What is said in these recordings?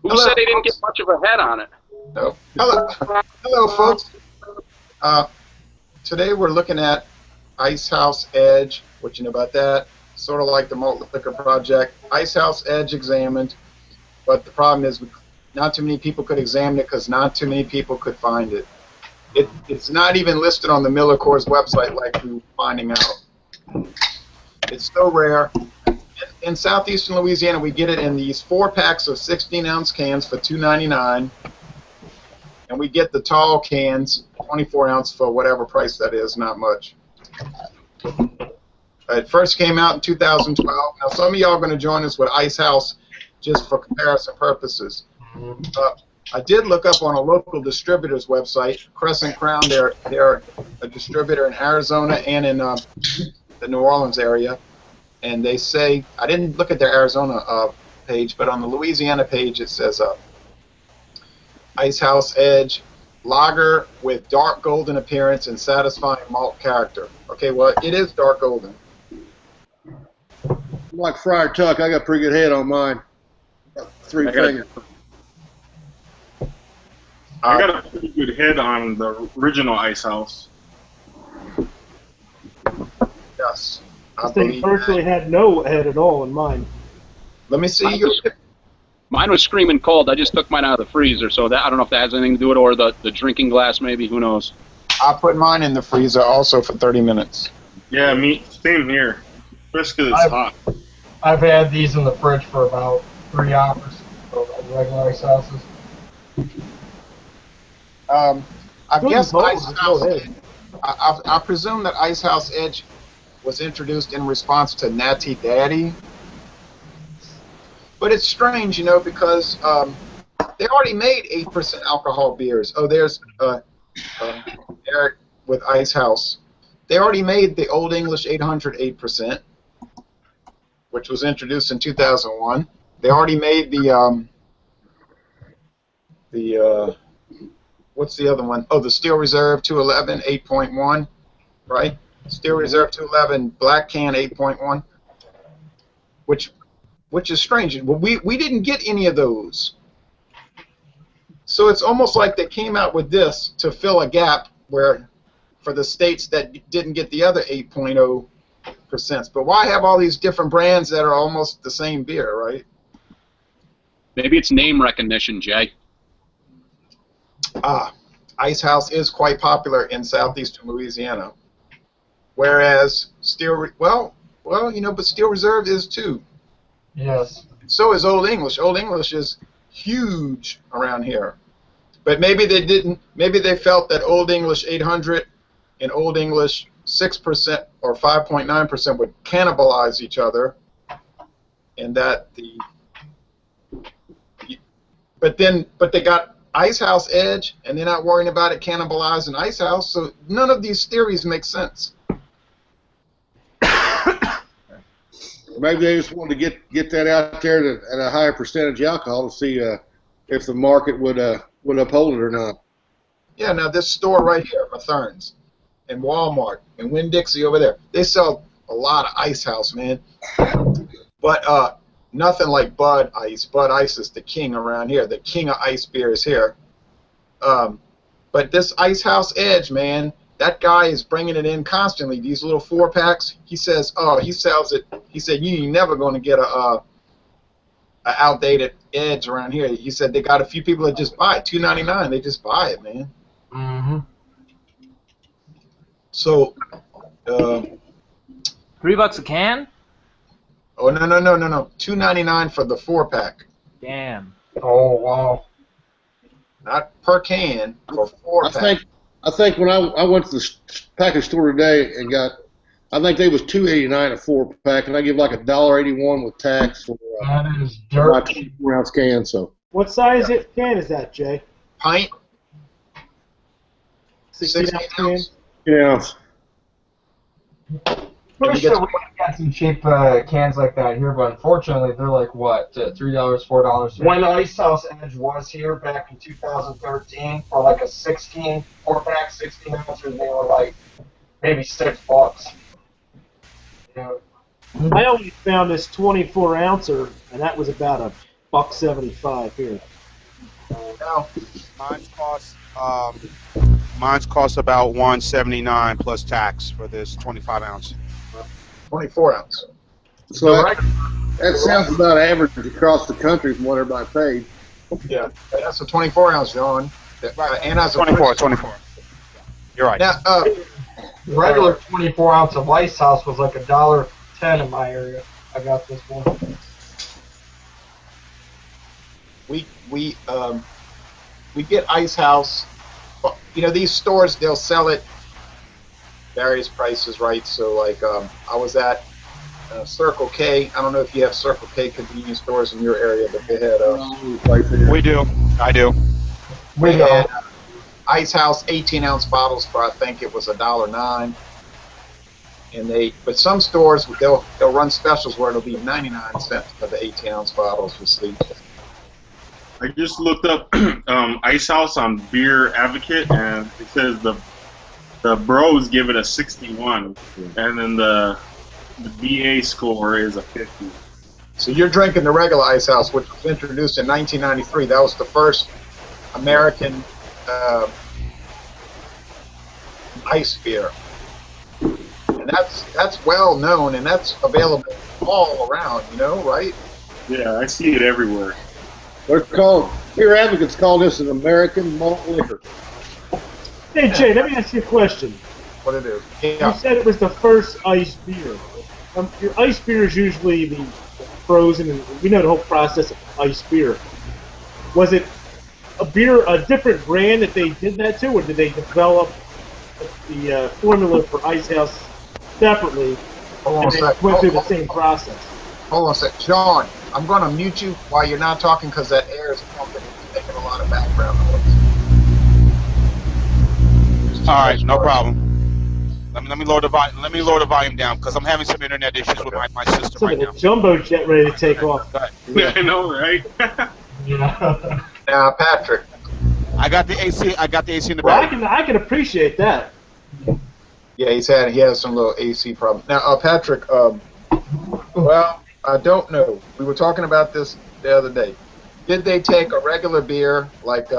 Who said they didn't get much of a head on it? No. Hello, folks. Today we're looking at Icehouse Edge. What you know about that? Sort of like the Malt Liquor Project. Icehouse Edge examined, but the problem is not too many people could examine it because not too many people could find it. It's not even listed on the Miller Coors website like we were finding out. It's so rare. In southeastern Louisiana, we get it in these 4-packs of 16-ounce cans for $2.99, and we get the tall cans, 24-ounce, for whatever price that is, not much. It first came out in 2012. Now, some of y'all are going to join us with Icehouse just for comparison purposes. I did look up on a local distributor's website, Crescent Crown. They're a distributor in Arizona and in the New Orleans area. And they say, I didn't look at their Arizona page, but on the Louisiana page it says Icehouse Edge, lager with dark golden appearance and satisfying malt character. Okay, well, it is dark golden. Like Friar Tuck, I got pretty good head on mine. 3 fingers. I got a pretty good head on the original Icehouse. Yes. I think personally had no head at all in mine. Let me see. Mine was screaming cold. I just took mine out of the freezer, so that I don't know if that has anything to do with it, or the drinking glass maybe. Who knows? I put mine in the freezer also for 30 minutes. Yeah, same here. Especially because it's hot. I've had these in the fridge for about 3 hours. So regular ice houses. I guess Icehouse. I presume that Icehouse Edge was introduced in response to Natty Daddy. But it's strange, you know, because they already made 8% alcohol beers. Oh, there's Eric with Icehouse. They already made the Old English 800 8%, which was introduced in 2001. They already made the what's the other one? Oh, the Steel Reserve 211 8.1, right? Steel Reserve 211 Black Can 8.1, which is strange. Well, we didn't get any of those. So it's almost like they came out with this to fill a gap where for the states that didn't get the other 8.0%. But why have all these different brands that are almost the same beer, right? Maybe it's name recognition, Jay. Icehouse is quite popular in southeastern Louisiana. Whereas but Steel Reserve is too. Yes. So is Old English. Old English is huge around here. But maybe they didn't. Maybe they felt that Old English 800 and Old English 6% or 5.9% would cannibalize each other, and that but they got Icehouse Edge, and they're not worrying about it cannibalizing Icehouse. So none of these theories make sense. Maybe they just wanted to get that out there at a higher percentage alcohol to see if the market would uphold it or not. Yeah, now this store right here, Mathern's, and Walmart, and Winn-Dixie over there, they sell a lot of Icehouse, man. But nothing like Bud Ice. Bud Ice is the king around here. The king of ice beers here. But this Icehouse Edge, man, that guy is bringing it in constantly. These little 4-packs. He says, he sells it. He said, you ain't never going to get a outdated Edge around here. He said they got a few people that just buy it. $2.99. They just buy it, man. Mm-hmm. So, $3 a can? oh no. $2.99 for the 4-pack. Damn. Oh, wow. Not per can, for 4-pack. I think when I went to the package store today and I think they was $2.89 a 4-pack, and I give like $1.81 with tax for That is my dirt. 24-ounce can. So What size can is that, Jay? Pint, 16-ounce can? yeah. Pretty sure we got some cheap cans like that here, but unfortunately they're like, what, $3, $4? When Icehouse Edge was here back in 2013 for like a 4-pack, 16 ounces, they were like maybe $6. You know, I only found this 24-ouncer, and that was about $1.75 here. Now, Mine's cost about $1.79 plus tax for this 25 ounce. 24 ounce. So that sounds about average across the country from what everybody paid. Yeah, that's a 24 ounce, John. And that's 24. You're right. Now, Regular 24 ounce of Icehouse was like $1.10 in my area. I got this one. we get Icehouse. You know, these stores, they'll sell it various prices, right? So, like, I was at Circle K. I don't know if you have Circle K convenience stores in your area, but they had We do. I do. they had Icehouse 18-ounce bottles for, I think it was $1.09. And but some stores they'll run specials where it'll be 99 cents for the 18-ounce bottles. You see. I just looked up Icehouse on Beer Advocate, and it says the bros give it a 61, and then the BA score is a 50. So you're drinking the regular Icehouse, which was introduced in 1993. That was the first American ice beer, and that's well known, and that's available all around. You know, right? Yeah, I see it everywhere. Beer advocates call this an American malt liquor. Hey, Jay, let me ask you a question. What it is? You Yeah. said it was the first ice beer. Your ice beer is usually the frozen, and we know the whole process of ice beer. Was it a different brand that they did that to, or did they develop the formula for Icehouse separately Hold on a and they sec. went through the same process? Hold on a sec. John, I'm going to mute you while you're not talking because that air is pumping. It's making a lot of background noise. All right, no problem. Let me lower the volume. Let me lower the volume down because I'm having some internet issues with my system So right the now. jumbo jet ready to take off. Go ahead. Yeah, I know, right? Yeah. Now, Patrick. I got the AC. I got the AC in the Well, back. I can appreciate that. Yeah, he has some little AC problem. Now, Patrick. Well, I don't know. We were talking about this the other day. Did they take a regular beer like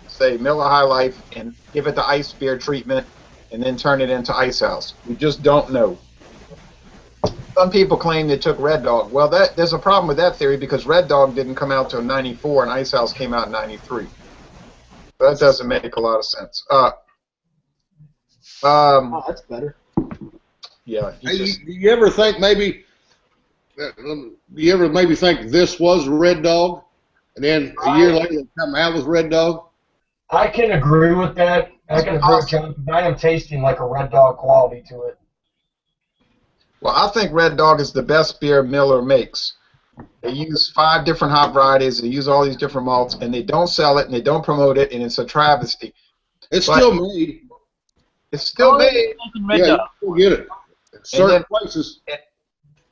say Miller High Life and give it the ice beer treatment and then turn it into Icehouse? We just don't know. Some people claim they took Red Dog. Well, there's a problem with that theory because Red Dog didn't come out till '94 and Icehouse came out in '93. That doesn't make a lot of sense. Oh, that's better. Yeah. Do you ever think maybe? Do you ever maybe think this was Red Dog, and then a year later it come out with Red Dog? I can agree with that. I can agree with John. I am tasting like a Red Dog quality to it. Well, I think Red Dog is the best beer Miller makes. They use 5 different hop varieties. They use all these different malts, and they don't sell it, and they don't promote it, and it's a travesty. It's But still made. It's still made. Red Yeah, you Dog. still get it. In certain places.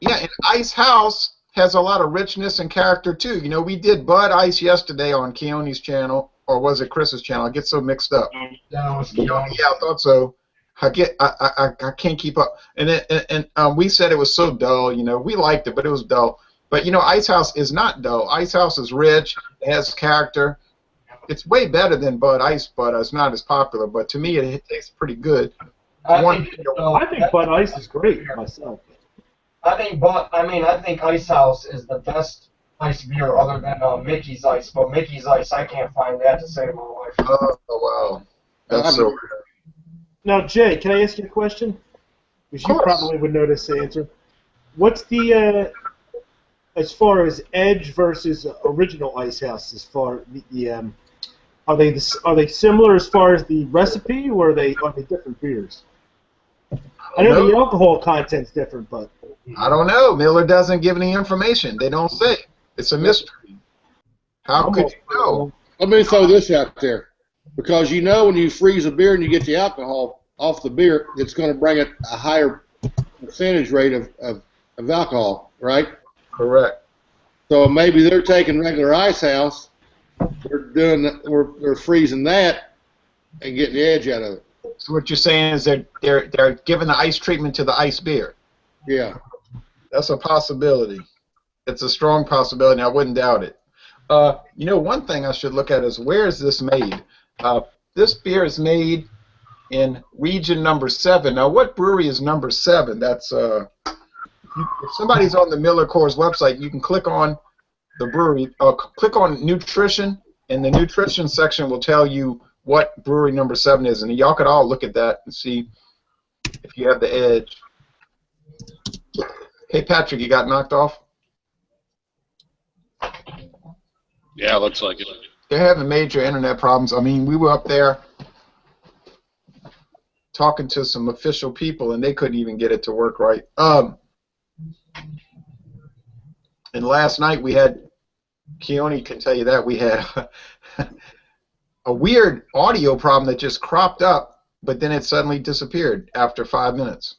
Yeah, and Icehouse has a lot of richness and character, too. You know, we did Bud Ice yesterday on Keone's channel, or was it Chris's channel? I get so mixed up. That was Yeah, I thought so. I can't keep up. And we said it was so dull. You know, we liked it, but it was dull. But you know, Icehouse is not dull. Icehouse is rich. It has character. It's way better than Bud Ice, but it's not as popular. But to me, it tastes pretty good. I One- think, I think Bud Ice is great myself. I think Icehouse is the best ice beer other than Mickey's Ice. But Mickey's Ice, I can't find that to save my life. Oh wow, that's so. Now, Jay, can I ask you a question? Because you Of course. probably would know this answer. What's the as far as Edge versus original Icehouse? As far are they similar as far as the recipe, or are they different beers? I know the alcohol content's different, but I don't know. Miller doesn't give any information. They don't say. It's a mystery. How could you know? Let me throw this out there, because you know when you freeze a beer and you get the alcohol off the beer, it's going to bring it a higher percentage rate of alcohol, right? Correct. So maybe they're taking regular Icehouse, they're freezing that and getting the edge out of it. So what you're saying is they're giving the ice treatment to the ice beer. Yeah. That's a possibility. It's a strong possibility. I wouldn't doubt it. You know, one thing I should look at is where is this made? This beer is made in region number 7. Now, what brewery is number 7? That's if somebody's on the Miller Coors website, you can click on the brewery, click on nutrition, and the nutrition section will tell you what brewery number 7 is, and y'all could all look at that and see if you have the edge. Hey, Patrick, you got knocked off? Yeah, looks like it. They're having major internet problems. I mean, we were up there talking to some official people, and they couldn't even get it to work right. And last night we had, Keone can tell you that, we had a weird audio problem that just cropped up, but then it suddenly disappeared after 5 minutes.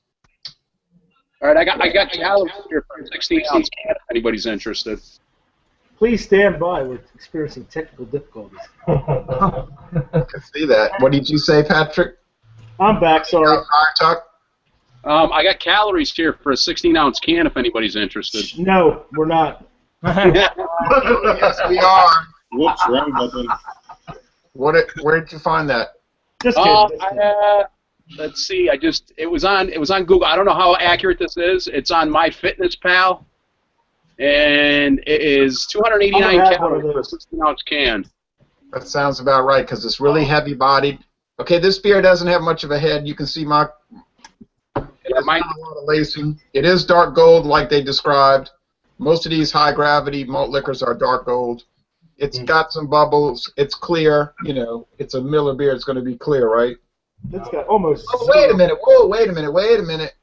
All right, I got calories here for a 16-ounce can if anybody's interested. Please stand by. We're experiencing technical difficulties. I can see that. What did you say, Patrick? I'm back, sorry. Tuck? I got calories here for a 16-ounce can if anybody's interested. No, we're not. Yes, we are. Whoops, wrong button. Where did you find that? Just kidding. Let's see. It was on Google. I don't know how accurate this is. It's on MyFitnessPal, and it is 289 calories for a 16-ounce can. That sounds about right because it's really heavy-bodied. Okay, this beer doesn't have much of a head. You can see my. Yeah, mine. A lot of lacing. It is dark gold, like they described. Most of these high-gravity malt liquors are dark gold. It's got some bubbles. It's clear. You know, it's a Miller beer. It's going to be clear, right? It's got almost. Oh, wait a minute. Whoa, wait a minute.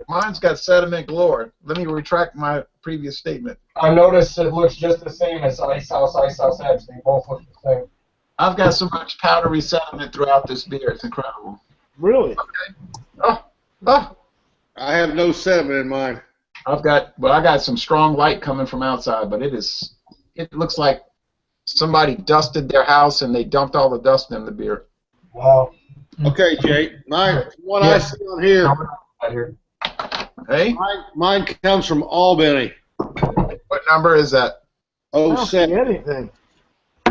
Mine's got sediment galore. Let me retract my previous statement. I noticed it looks just the same as Icehouse Edge. They both look the same. I've got so much powdery sediment throughout this beer. It's incredible. Really? Okay. Oh. I have no sediment in mine. I got some strong light coming from outside, but it looks like somebody dusted their house and they dumped all the dust in the beer. Wow. Okay, Jay. What I see on here. Hey? Mine comes from Albany. What number is that? I don't see 07. anything.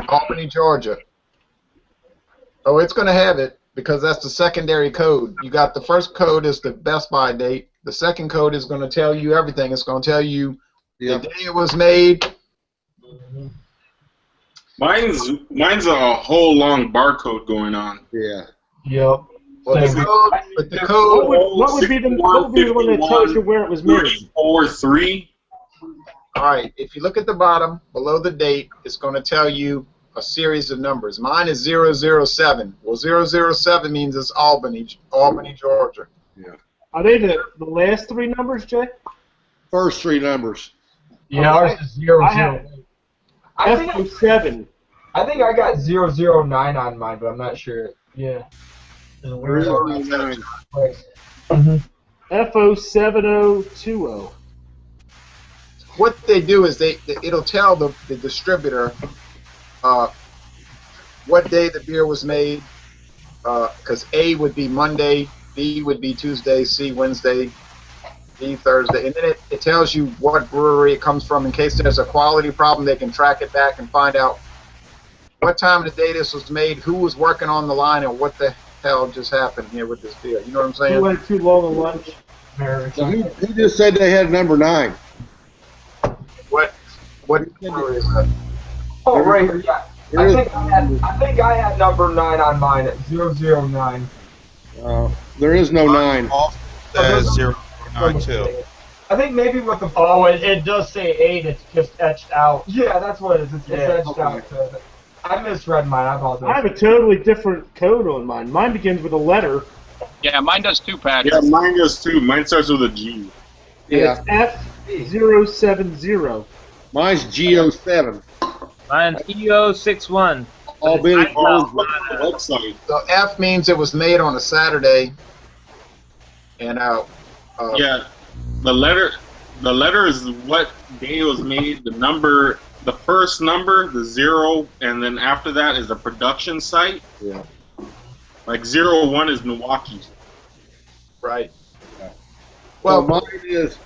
Albany, Georgia. Oh, it's going to have it because that's the secondary code. You got the first code is the best by date. The second code is going to tell you everything. It's going to tell you the day it was made. Mine's a whole long barcode going on. Yeah. Yep. Well, the code. What would be the one that tells you where it was made? 34-3. All right. If you look at the bottom below the date, it's going to tell you a series of numbers. Mine is 007. Well, 007 means it's Albany, Georgia. Yeah. Are they the last three numbers, Jay? First three numbers. Yeah, ours is 00. I think F07. I think I got 009 on mine, but I'm not sure. Yeah. F07020. What they do is it'll tell the distributor what day the beer was made, because A would be Monday, B would be Tuesday, C Wednesday, D Thursday, and then it tells you what brewery it comes from. In case there's a quality problem, they can track it back and find out what time of the day this was made, who was working on the line, and what the hell just happened here with this beer. You know what I'm saying? You went too long on lunch. So he just said they had number 9. What brewery is that? Oh, right here, yeah. I think I had number 9 on mine at 009. There is no 9. Says 092. I think maybe with the... Oh, it does say 8. It's just etched out. Yeah, that's what it is. It's etched out. I misread mine. I apologize. I have a totally different code on mine. Mine begins with a letter. Yeah, mine does too, Patrick. Yeah, mine does too. Mine starts with a G. Yeah. It's F070. Mine's G07. Mine's EO61. Albany, Georgia website. So F means it was made on a Saturday, and yeah, the letter is what day it was made. The first number, the 0, and then after that is the production site. Yeah. Like 01 is Milwaukee. right. Yeah. Well, So mine is,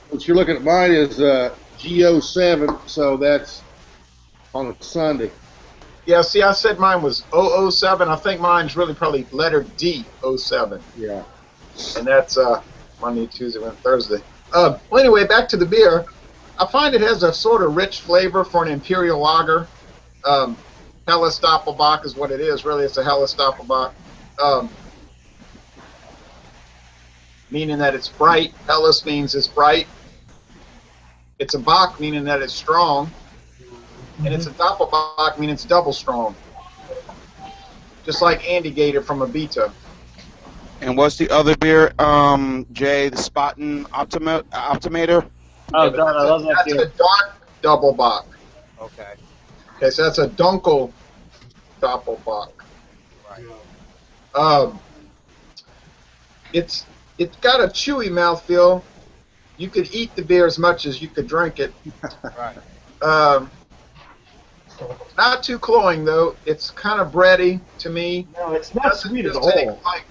what you're looking at, mine is G07, so that's on a Sunday. Yeah, see, I said mine was 007. I think mine's really probably letter D, 07. Yeah. And that's Monday, Tuesday, Wednesday, Thursday. Well, anyway, back to the beer. I find it has a sort of rich flavor for an imperial lager. Helles Doppelbock is what it is. Really, it's a Helles Doppelbock. Meaning that it's bright. Helles means it's bright. It's a Bock, meaning that it's strong. And it's a Doppelbock, meaning it's double strong. Just like Andy Gator from Abita. And what's the other beer, Jay? The Spaten Optimator? Oh, Yeah, God, I love that that's beer. a dark Doppelbock. Okay. Okay, so that's a Dunkel Doppelbock. Right. It's got a chewy mouthfeel. You could eat the beer as much as you could drink it. Right. Not too cloying though. It's kind of bready to me. No, it's not sweet at Doesn't take, all. like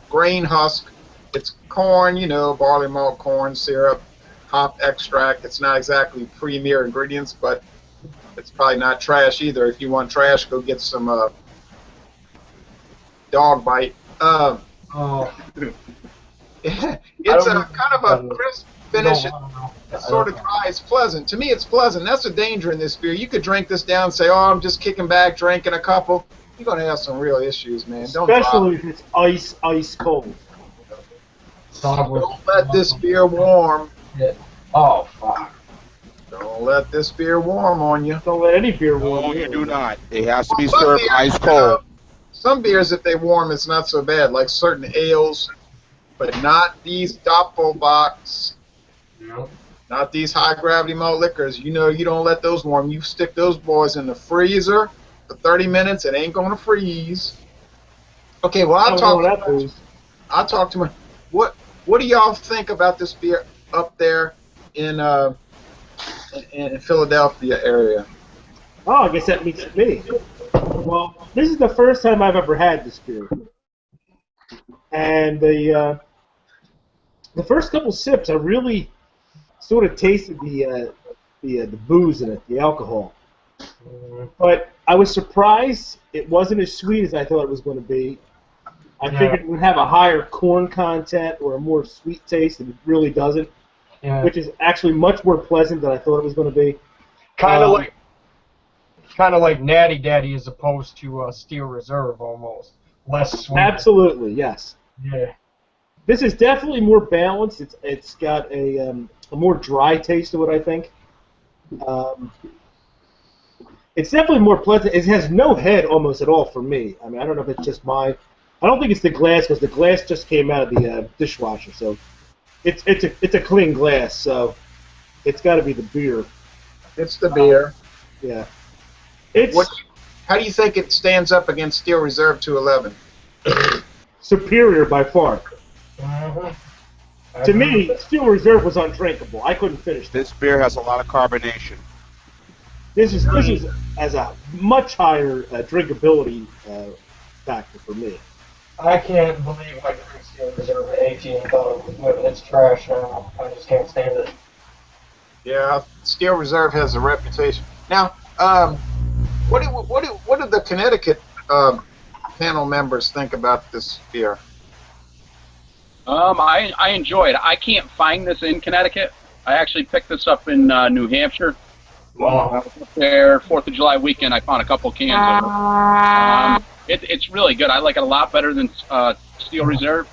grain husk. It's corn, barley malt, corn syrup, hop extract. It's not exactly premier ingredients, but it's probably not trash either. If you want trash, go get some dog bite. It's a kind of a crisp finish. It's sort of dry. It's pleasant. To me, it's pleasant. That's the danger in this beer. You could drink this down and say, "Oh, I'm just kicking back, drinking a couple." You're gonna have some real issues, man. Especially if it's ice cold. Don't let this beer warm. Oh, fuck. Don't let this beer warm on you. Don't let any beer warm. No, you do not. It has to be Some served beers, ice cold. Some beers, if they warm, it's not so bad, like certain ales, but not these Doppelbocks. Yeah. Not these high-gravity malt liquors. You don't let those warm. You stick those boys in the freezer for 30 minutes. It ain't going to freeze. Okay, well, I'll talk to my... What do y'all think about this beer up there in Philadelphia area? Oh, I guess that means me. Well, this is the first time I've ever had this beer. And the first couple sips, I really sort of tasted the booze in it, the alcohol. But I was surprised it wasn't as sweet as I thought it was going to be. I figured it would have a higher corn content or a more sweet taste, and it really doesn't, which is actually much more pleasant than I thought it was going to be. Kind of like Natty Daddy as opposed to Steel Reserve almost. Less sweet. Absolutely, yes. Yeah. This is definitely more balanced. It's got a more dry taste to it, I think. It's definitely more pleasant. It has no head almost at all for me. I mean, I don't know if it's just I don't think it's the glass because the glass just came out of the dishwasher, so it's a clean glass. So it's got to be the beer. It's the beer. Yeah. How do you think it stands up against Steel Reserve 211? Superior by far. Mm-hmm. To me, Steel Reserve was undrinkable. I couldn't finish this. This beer has a lot of carbonation. This is as a much higher drinkability factor for me. I can't believe I drank Steel Reserve at 18 and thought it was good. It's trash now. I just can't stand it. Yeah, Steel Reserve has a reputation. Now, what do the Connecticut panel members think about this beer? I enjoy it. I can't find this in Connecticut. I actually picked this up in New Hampshire. Wow. I was up there 4th of July weekend. I found a couple cans of it. It's really good. I like it a lot better than Steel Reserve.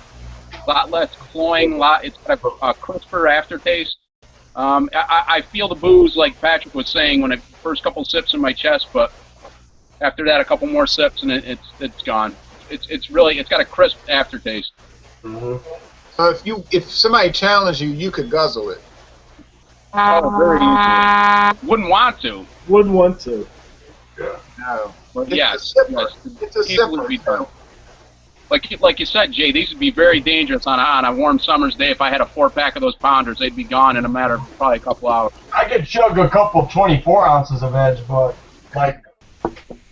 A lot less cloying. It's got a crisper aftertaste. I feel the booze, like Patrick was saying, when I first couple sips in my chest, but after that, a couple more sips and it's gone. It's got a crisp aftertaste. Mm-hmm. So if somebody challenged you, you could guzzle it. Oh, very easy. Wouldn't want to. Wouldn't want to. No. But It's yes, a sipper. yes. It's a People would sipper. be done. Like you said, Jay, these would be very dangerous on a warm summer's day. If I had a 4-pack of those pounders, they'd be gone in a matter of probably a couple hours. I could chug a couple 24 ounces of Edge, but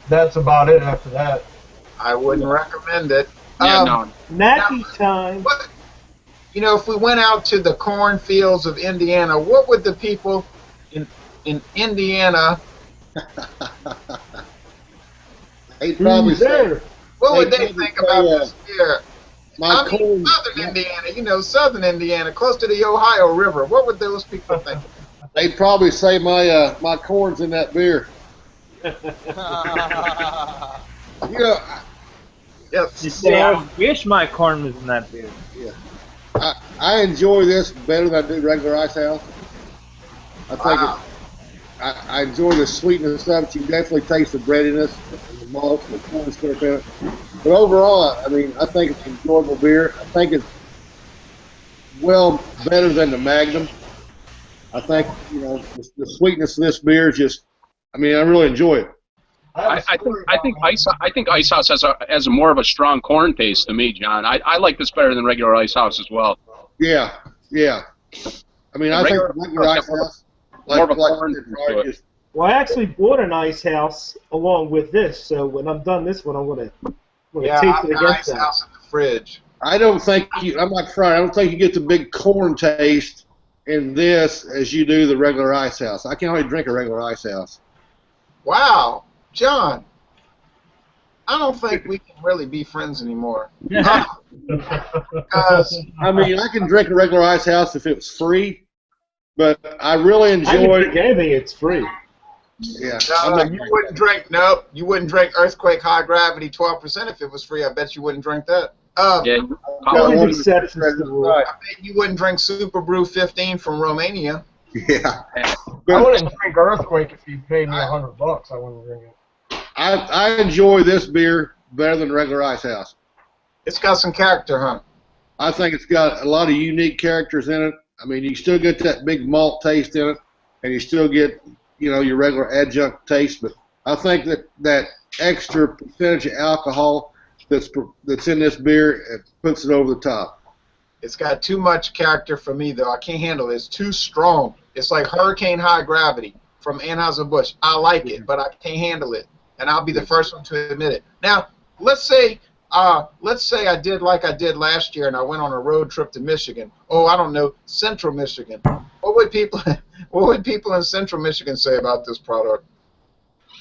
that's about it after that. I wouldn't recommend it. Yeah, no. Natty time. What, if we went out to the cornfields of Indiana, what would the people in Indiana They'd probably say, What would they'd they probably think about say, this beer? my I mean, corn, southern Indiana, you know, southern Indiana, close to the Ohio River. What would those people think? they'd probably say my corn's in that beer. You know, Yes. You say, I wish my corn was in that beer. I enjoy this better than I do regular Icehouse. I think I enjoy the sweetness of it. You definitely taste the breadiness, and the malt, and the corn syrup in it. But overall, I mean, I think it's an enjoyable beer. I think it's well better than the Magnum. I think, you know, the sweetness of this beer is just, I mean, I really enjoy it. I think Icehouse has a more of a strong corn taste to me, John. I like this better than regular Icehouse as well. Yeah. I mean, I think regular Icehouse, more of a like corn to it. Well, I actually bought an Icehouse along with this, so when I'm done this one, I'm gonna Yeah, taste I've it got against Icehouse in the fridge. I don't think I'm not trying. I don't think you get the big corn taste in this as you do the regular Icehouse. I can only drink a regular Icehouse. Wow, John, I don't think we can really be friends anymore. Because I mean, I can drink a regular Icehouse if it was free, but I really I can enjoy. drink anything, it's free. Yeah, you wouldn't drink. Nope, you wouldn't drink Earthquake High Gravity 12% if it was free. I bet you wouldn't drink that. Yeah, There's exceptions to the rule. I bet you wouldn't drink Super Brew 15 from Romania. Yeah. I wouldn't drink Earthquake if you paid me $100. I wouldn't drink it. I enjoy this beer better than regular Icehouse. It's got some character, huh? I think it's got a lot of unique characters in it. I mean, you still get that big malt taste in it, and you still get, you know, your regular adjunct taste. But I think that extra percentage of alcohol that's in this beer, it puts it over the top. It's got too much character for me, though. I can't handle it. It's too strong. It's like Hurricane High Gravity from Anheuser-Busch. I like it, but I can't handle it, and I'll be the first one to admit it. Now, let's say I did like I did last year, and I went on a road trip to Michigan. Oh, I don't know, Central Michigan. What would people in Central Michigan say about this product?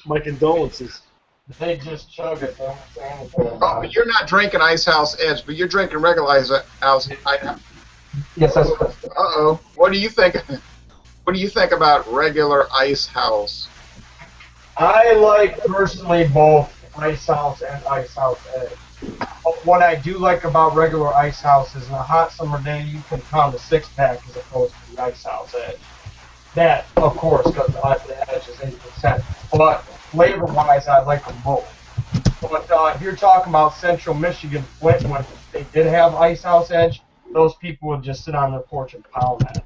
My condolences. They just chug it. They don't say anything Oh, about but it. you're not drinking Icehouse Edge, but you're drinking regular Icehouse. Yes, that's Uh-oh. What do you think? What do you think about regular Icehouse? I like personally both Icehouse and Icehouse Edge. But what I do like about regular Icehouse is on a hot summer day you can pound a 6-pack as opposed to the Icehouse Edge. That, of course, because the Edge is 80%. But flavor-wise, I like them both. But if you're talking about Central Michigan, Flint, when they did have Icehouse Edge, those people would just sit on their porch and pound that.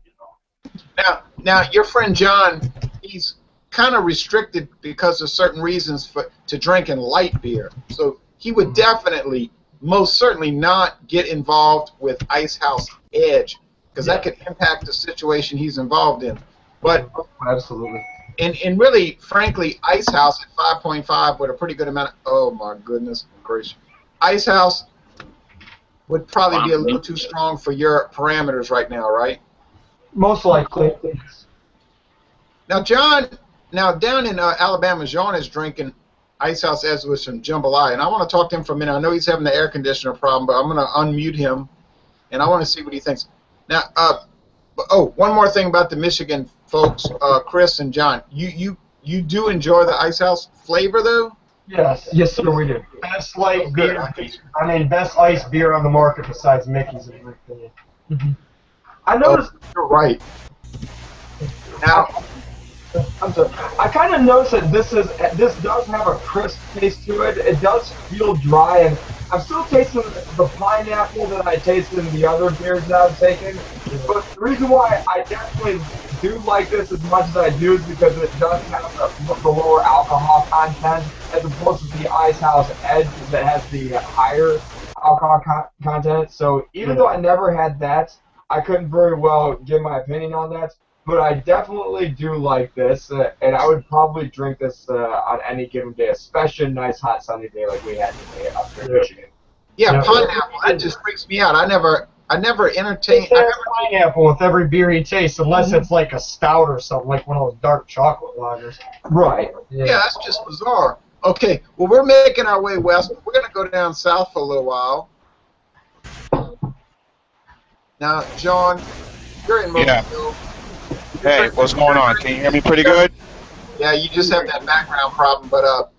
Now, your friend John, he's kind of restricted because of certain reasons to drinking light beer. So he would definitely, most certainly, not get involved with Icehouse Edge because that could impact the situation he's involved in. But Absolutely. and really, frankly, Icehouse at 5.5 with a pretty good amount of, oh my goodness gracious, Icehouse would probably be a little too strong for your parameters right now, right? Most likely. Now, John, down in Alabama, John is drinking Icehouse Edge with some jambalaya, and I want to talk to him for a minute. I know he's having the air conditioner problem, but I'm going to unmute him, and I want to see what he thinks. Now, one more thing about the Michigan folks, Chris and John. You do enjoy the Icehouse flavor, though? Yes, sir, we do. Best light beer. I mean, best ice beer on the market besides Mickey's, in my opinion. I noticed. You're right. Now, I'm sorry. I kind of noticed that this does have a crisp taste to it. It does feel dry, and I'm still tasting the pineapple that I tasted in the other beers that I've taken. But the reason why I definitely do like this as much as I do is because it does have the lower alcohol content as opposed to the Icehouse Edge that has the higher alcohol content. So even though I never had that, I couldn't very well give my opinion on that. But I definitely do like this, and I would probably drink this on any given day, especially a nice hot sunny day like we had today up here in Michigan. yeah, pineapple, that just freaks me out. I never entertained. It has pineapple with every beer you taste, unless it's like a stout or something, like one of those dark chocolate lagers. Right. Yeah, that's just bizarre. Okay, well, we're making our way west. We're going to go down south for a little while. Now, John, you're in Mobile. Hey, what's going on? Can you hear me pretty good? Yeah, you just have that background problem, but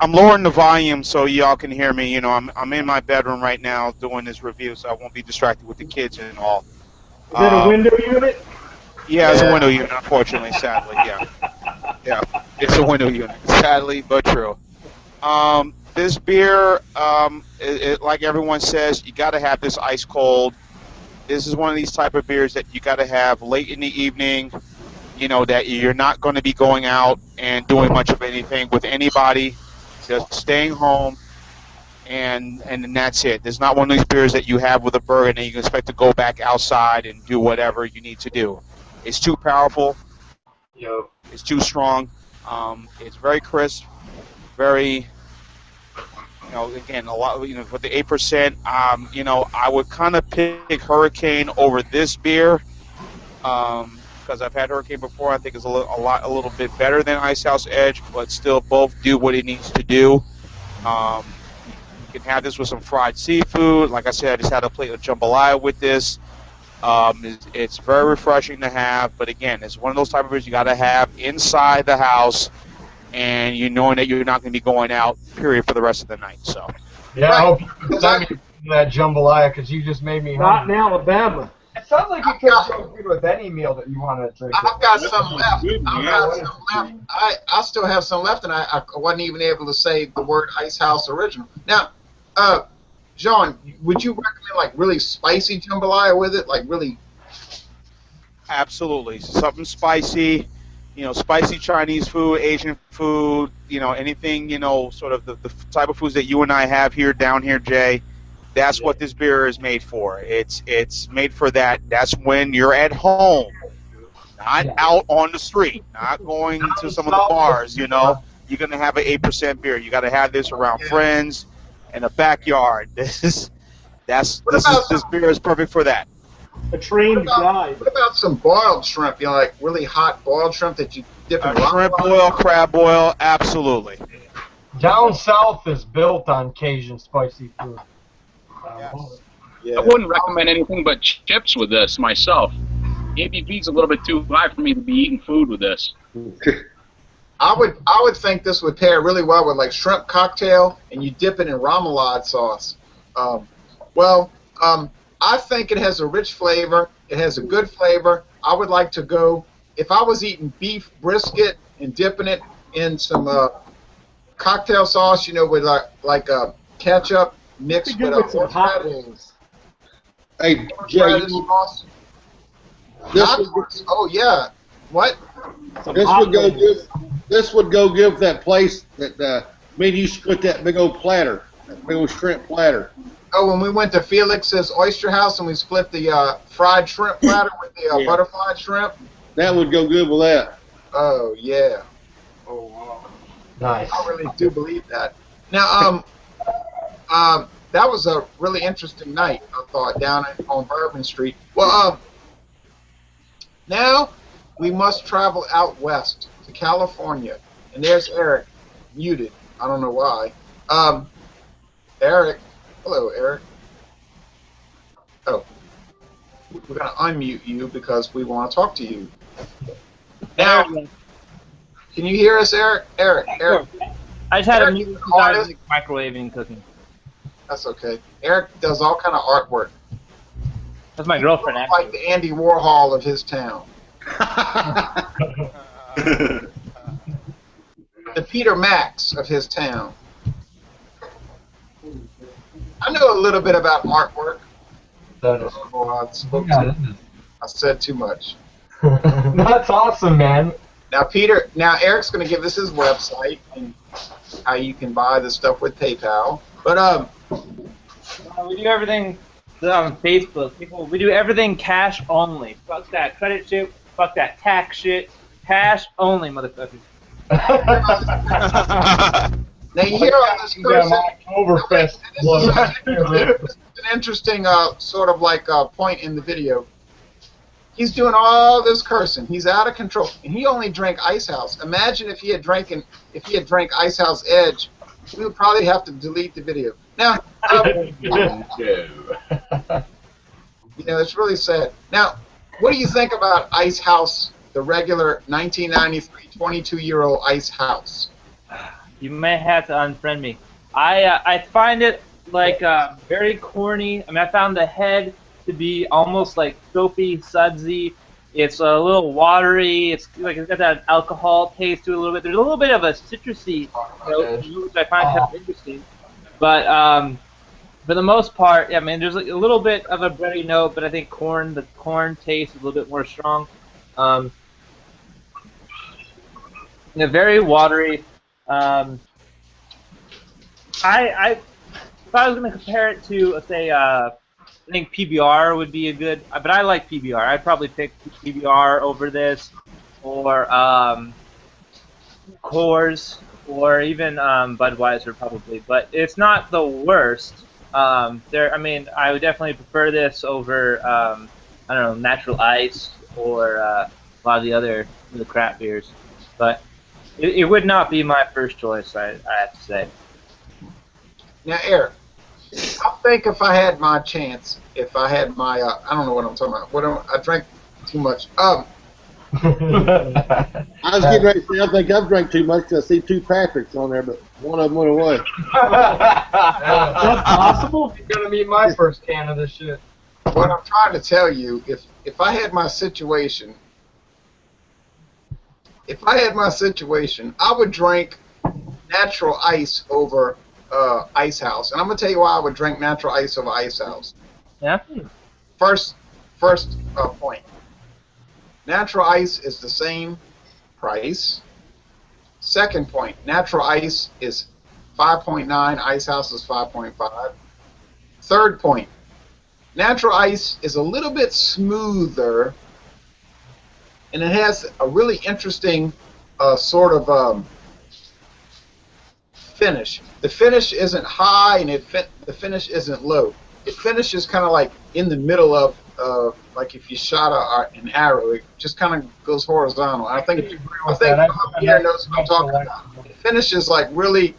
I'm lowering the volume so y'all can hear me. You know, I'm in my bedroom right now doing this review, so I won't be distracted with the kids and all. Is that a window unit? Yeah, it's a window unit, unfortunately, sadly, yeah. Yeah, it's a window unit, sadly, but true. This beer, like everyone says, you got to have this ice cold. This is one of these type of beers that you got to have late in the evening, you know, that you're not going to be going out and doing much of anything with anybody, just staying home, and then that's it. There's not one of these beers that you have with a burger and you can expect to go back outside and do whatever you need to do. It's too powerful. It's too strong. It's very crisp, very, you know, again, a lot, you know, with the 8%, you know, I would kind of pick Hurricane over this beer, because I've had Hurricane before. I think it's a little bit better than Icehouse Edge, but still both do what it needs to do. You can have this with some fried seafood. Like I said, I just had a plate of jambalaya with this. It's very refreshing to have, but again, it's one of those type of beers you got to have inside the house, and you knowing that you're not going to be going out, period, for the rest of the night. So. Yeah, I hope you send me that jambalaya, because you just made me Not hungry. in Alabama. It sounds like you could go good with any meal that you want to drink. I've got some left. I still have some left, and I wasn't even able to say the word Icehouse Original. Now, John, would you recommend like really spicy jambalaya with it? Like really? Absolutely. Something spicy, you know, spicy Chinese food, Asian food, you know, anything, you know, sort of the type of foods that you and I have here, down here, Jay. That's what this beer is made for. It's made for that. That's when you're at home, not out on the street, not going to some of the bars, you know. You're going to have an 8% beer. You got to have this around friends in a backyard. This beer is perfect for that. A trained guide. What about some boiled shrimp? You know, like really hot boiled shrimp that you dip in shrimp boil, crab boil, absolutely. Down south is built on Cajun spicy food. I wouldn't recommend anything but chips with this myself. ABV's a little bit too high for me to be eating food with this. I would think this would pair really well with like shrimp cocktail, and you dip it in remoulade sauce. I think it has a rich flavor. It has a good flavor. I would like to go, if I was eating beef brisket and dipping it in some cocktail sauce, you know, with like ketchup mixed with some horseradish. Hey, Jay, sauce. Oh yeah, what? This would go give that place that me and you split that big old platter, that big old shrimp platter. Oh, when we went to Felix's Oyster House and we split the fried shrimp platter with the butterfly shrimp. That would go good with that. Oh yeah. Oh wow. Nice. I really do believe that. Now, that was a really interesting night, I thought, down on Bourbon Street. Well, now we must travel out west to California. And there's Eric, muted. I don't know why. Eric. Hello, Eric. Oh. We're going to unmute you because we want to talk to you. Now, can you hear us, Eric? Eric. I just had a mute because I was microwaving and cooking. That's okay. Eric does all kind of artwork. That's my girlfriend, actually. Like the Andy Warhol of his town. The Peter Max of his town. I know a little bit about artwork. I said too much. That's awesome, man. Now Eric's going to give us his website and how you can buy the stuff with PayPal. But we do everything on Facebook. People, we do everything cash only. Fuck that credit shit. Fuck that tax shit. Cash only, motherfuckers. Now you hear all this cursing. Oktoberfest. This is an interesting sort of like point in the video. He's doing all this cursing. He's out of control, and he only drank Icehouse. Imagine if he had drank Icehouse Edge, we would probably have to delete the video. Now, it's really sad. Now, what do you think about Icehouse, the regular 1993 22-year-old Icehouse? You may have to unfriend me. I find it like very corny. I mean, I found the head to be almost like soapy, sudsy. It's a little watery. It's got that alcohol taste to it a little bit. There's a little bit of a citrusy note, which I find kind of interesting. But for the most part, I mean, there's like a little bit of a bready note, but I think the corn taste is a little bit more strong. Very watery. If I was going to compare it to, let's say, I think PBR would be a good, but I like PBR. I'd probably pick PBR over this, or Coors, or even Budweiser probably. But it's not the worst. I mean, I would definitely prefer this over, I don't know, Natural Ice or a lot of the crap beers. But it would not be my first choice, I have to say. Now, Eric, I think if I had my chance, if I had my, I don't know what I'm talking about. I drank too much. I was getting ready to say, I think I've drank too much because I see two Patricks on there, but one of them went away. That's possible? You're going to be my first can of this shit. What I'm trying to tell you, if I had my situation, I would drink Natural Ice over Icehouse, and I'm gonna tell you why I would drink Natural Ice over Icehouse. Yeah. First point. Natural Ice is the same price. Second point. Natural Ice is 5.9. Icehouse is 5.5. Third point. Natural Ice is a little bit smoother, and it has a really interesting sort of finish. The finish isn't high, and the finish isn't low. It finishes kind of like in the middle of, like if you shot an arrow, it just kind of goes horizontal. I think here knows what I'm talking about. It finishes like really,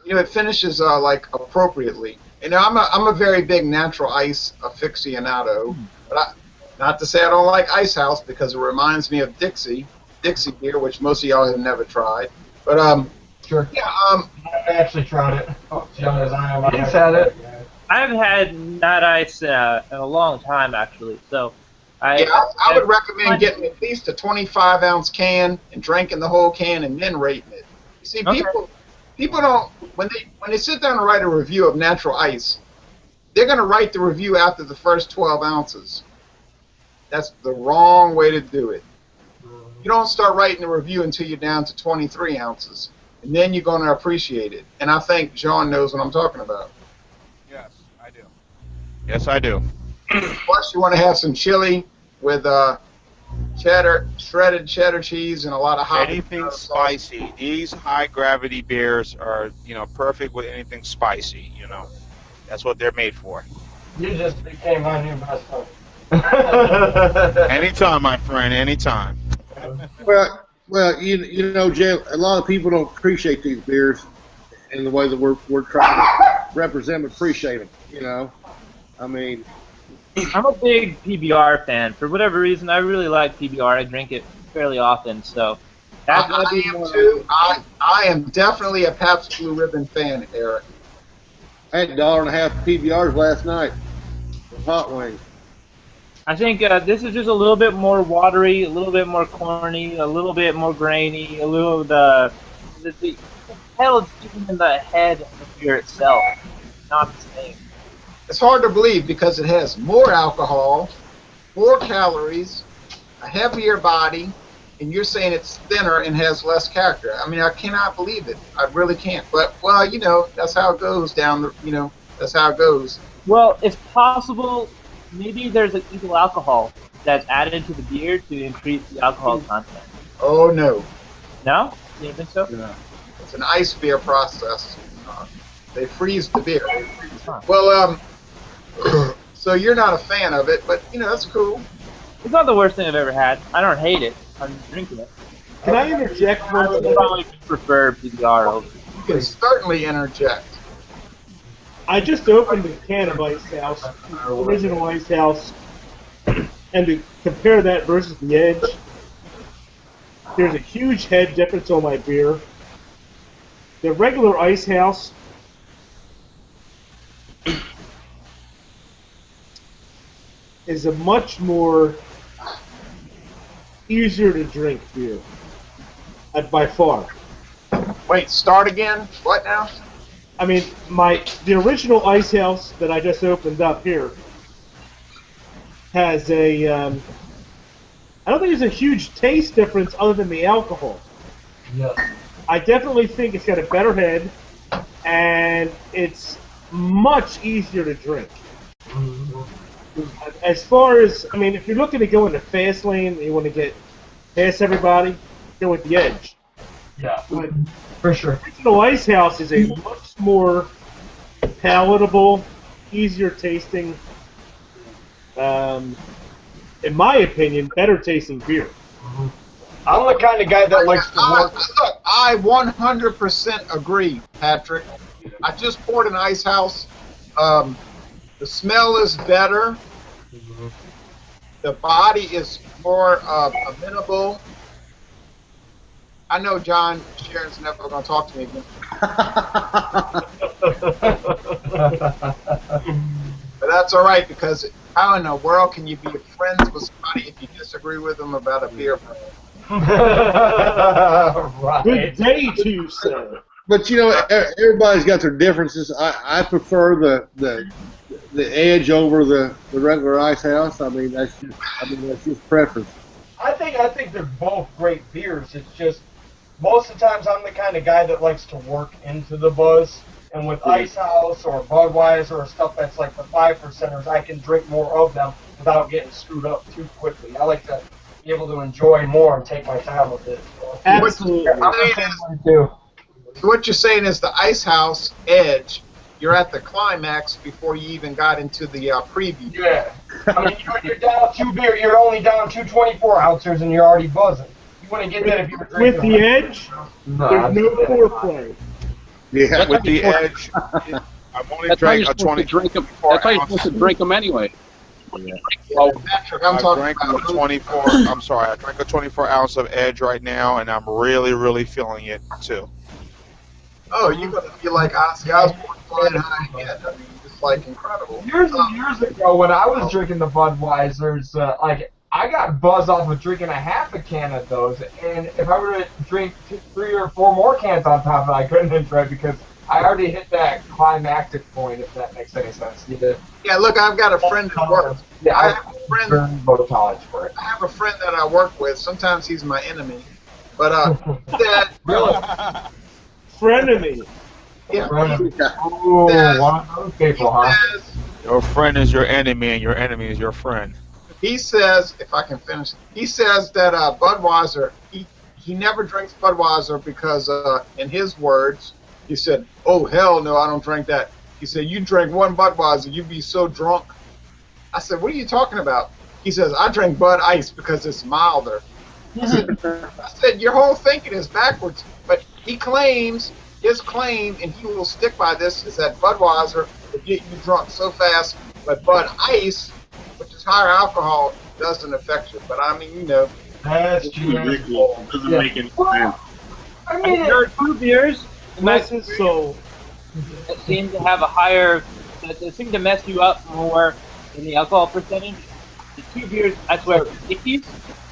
it finishes like appropriately. I'm a very big Natural Ice aficionado, but not to say I don't like Icehouse, because it reminds me of Dixie beer, which most of y'all have never tried. But sure. Yeah. I actually tried it. As young as I am, I've had it. I haven't had Nat Ice in a long time, actually. So I would recommend getting at least a 25-ounce can and drinking the whole can and then rating it. You see, people don't, when they sit down and write a review of Natural Ice, they're going to write the review after the first 12 ounces. That's the wrong way to do it. You don't start writing a review until you're down to 23 ounces, and then you're going to appreciate it. And I think John knows what I'm talking about. Yes, I do. Yes, I do. Plus, you want to have some chili with shredded cheddar cheese, and a lot of hot. Anything spicy. These high gravity beers are, perfect with anything spicy. That's what they're made for. You just became my new best friend. Anytime, my friend. Anytime. Well, Jay, a lot of people don't appreciate these beers in the way that we're trying to represent and appreciate them. I mean, I'm a big PBR fan. For whatever reason, I really like PBR. I drink it fairly often, so I am too. I am definitely a Pabst Blue Ribbon fan, Eric. I had $1.50 PBRs last night with hot wings. I think this is just a little bit more watery, a little bit more corny, a little bit more grainy, a little the hell is even in the head of the beer itself. Not the same. It's hard to believe because it has more alcohol, more calories, a heavier body, and you're saying it's thinner and has less character. I mean, I cannot believe it. I really can't. But, well, that's how it goes that's how it goes. Well, it's possible maybe there's an ethyl alcohol that's added to the beer to increase the alcohol content. Oh no, No? You don't think so? Yeah. it's an ice beer process. They freeze the beer. Huh. Well, so you're not a fan of it, but that's cool. It's not the worst thing I've ever had. I don't hate it. I'm drinking it. Can I interject I one would thing? probably prefer PBR over. You can certainly interject. I just opened a can of Icehouse, original Icehouse, and to compare that versus the Edge, there's a huge head difference on my beer. The regular Icehouse is a much more easier to drink beer, by far. Wait, start again? What now? I mean, the original Icehouse that I just opened up here has a, I don't think there's a huge taste difference other than the alcohol. Yeah. I definitely think it's got a better head, and it's much easier to drink. As far as, I mean, if you're looking to go in the fast lane and you want to get past everybody, go with the Edge. Yeah. But For sure. original Icehouse is a much more palatable, easier tasting, in my opinion, better tasting beer. I'm the kind of guy that likes to work. Look, I 100% agree, Patrick. I just poured an Icehouse. The smell is better. The body is more amenable. I know John Sharon's never going to talk to me again. But that's all right, because how in the world can you be friends with somebody if you disagree with them about a beer brand? Right. Good day to you, sir. But everybody's got their differences. I prefer the Edge over the regular Icehouse. I mean that's just preference. I think they're both great beers. It's just most of the times I'm the kind of guy that likes to work into the buzz. And with Icehouse or Budweiser or stuff that's like the 5%ers, I can drink more of them without getting screwed up too quickly. I like to be able to enjoy more and take my time with it. Absolutely. So what you're saying is the Icehouse Edge, you're at the climax before you even got into the preview. Yeah. I mean, you're down 2 beer. You're only down 2 24-ounces and you're already buzzing. You wouldn't get that if you were With drinking. the Edge, there's no foreplay. Yeah. With the Edge, I've only That's how drank you're a supposed to drink them. 24 That's how you're supposed to drink them anyway. Well, Patrick, I'm I talking drank about a 24. I'm sorry, I drank a 24 ounce of Edge right now, and I'm really, really feeling it too. Oh, you're going to be like Ozzy Osbourne flying high again. I mean, it's like incredible. Years and years ago, when I was drinking the Budweisers, I got buzzed off of drinking a half a can of those, and if I were to drink 3 or 4 more cans on top of it, I couldn't enjoy it because I already hit that climactic point, if that makes any sense. Yeah, look, I've got a friend at work. Yeah, I have a friend. Very low tolerance for it. I have a friend that I work with. Sometimes he's my enemy, but that Frenemy. yeah, Ooh, one of those people, huh? says, Your friend is your enemy, and your enemy is your friend. he says, if I can finish, he says that Budweiser, he never drinks Budweiser because, in his words, he said, "Oh hell no, I don't drink that." He said, "You drink one Budweiser, you'd be so drunk." I said, "What are you talking about?" He says, "I drink Bud Ice because it's milder." I said, "Your whole thinking is backwards." But he claims, his claim, and he will stick by this, is that Budweiser will get you drunk so fast, but Bud Ice, which is higher alcohol, doesn't affect you. But I mean, That's It's ridiculous. It doesn't make any sense. I mean, There are 2 beers Bless his soul. that seem to have a higher, that seem to mess you up more in the alcohol percentage. The 2 beers, I swear, Mickey's.